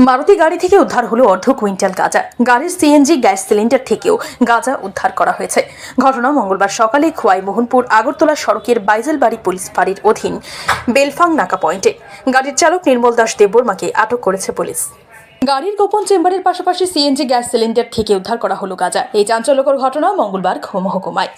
মারুতি গাড়ি থেকে উদ্ধার হলো অর্ধ কুইন্টাল গাঁজা। গাড়ির সিএনজি গ্যাস সিলিন্ডার থেকেও গাঁজা উদ্ধার করা হয়েছে। ঘটনা মঙ্গলবার সকালে খোয়াই মোহনপুর আগরতলা সড়কের বাইজলবাড়ি পুলিশ ফাঁড়ির অধীন বেলফাং নাকা পয়েন্টে। গাড়ির চালক নির্মল দাস দেববর্মাকে আটক করেছে পুলিশ। গাড়ির গোপন চেম্বারের পাশাপাশি সিএনজি গ্যাস সিলিন্ডার থেকে উদ্ধার করা হলো গাঁজা। এই চাঞ্চল্যকর ঘটনা মঙ্গলবার মহকুমায়।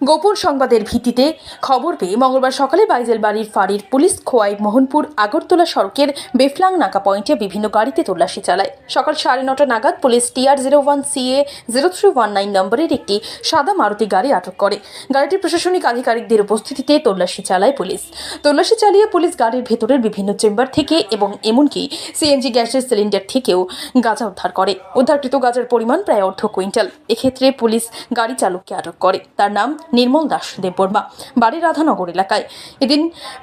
গোপন সংবাদের ভিত্তিতে খবর পেয়ে মঙ্গলবার সকালে বাইজলবাড়ির ফাঁড়ির পুলিশ খোয়াই মোহনপুর আগরতলা সড়কের বেফলাং নাকা পয়েন্টে বিভিন্ন গাড়িতে তল্লাশি চালায়। সকাল 9:30 নাগাদ পুলিশ TR01CA0319 নম্বরের একটি সাদা মারুতি গাড়ি আটক করে। গাড়িটির প্রশাসনিক আধিকারিকদের উপস্থিতিতে তল্লাশি চালায় পুলিশ। তল্লাশি চালিয়ে পুলিশ গাড়ির ভেতরের বিভিন্ন চেম্বার থেকে এবং এমনকি সিএনজি গ্যাসের সিলিন্ডার থেকেও গাঁজা উদ্ধার করে। উদ্ধারকৃত গাঁজার পরিমাণ প্রায় অর্ধ কুইন্টাল। এক্ষেত্রে পুলিশ গাড়ি চালককে আটক করে। তার নাম নির্মল দাস দেববর্মা, বাড়ি রাধানগর এলাকায়। এদিন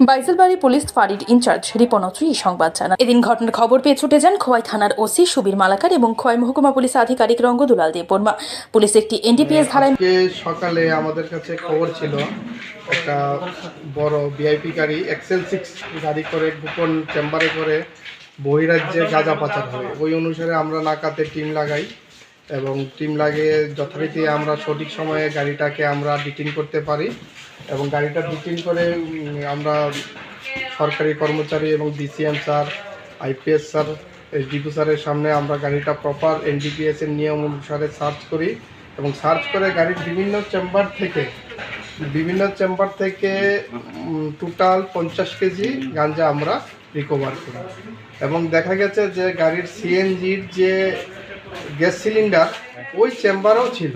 বাইজলবাড়ি পুলিশ ফাঁড়ির ইনচার্জ রিপন অত্রি এই সংবাদ জানান। এদিন ঘটনার খবর পেয়ে ছুটে যান খোয়াই থানার ওসি সুবীর মালাকার এবং খোয়াই মহকুমা পুলিশ আধিকারিক রঙ্গদুলাল দেববর্মা। পুলিশ একটি এনডিপিএস ধারায় সকালে আমাদের কাছে খবর ছিল একটা বড় ভিআইপি গাড়ি XL6 গাড়ি করে গোপন চেম্বারে করে বহিরাজ্যে গাঁজা পাচার হয়। ওই অনুসারে আমরা নাকাতে টিম লাগাই এবং টিম লাগিয়ে যথারীতি আমরা সঠিক সময়ে গাড়িটাকে আমরা ডিটেইন করতে পারি এবং গাড়িটা ডিটেইন করে আমরা সরকারি কর্মচারী এবং DCM স্যার, IPS স্যার, ডিপু স্যারের সামনে আমরা গাড়িটা প্রপার NDPS এর নিয়ম অনুসারে সার্চ করি এবং সার্চ করে গাড়ির বিভিন্ন চেম্বার থেকে টোটাল 50 কেজি গাঁজা আমরা রিকভার করি এবং দেখা গেছে যে গাড়ির সিএনজির যে গ্যাস সিলিন্ডার ওই চেম্বারেও ছিল।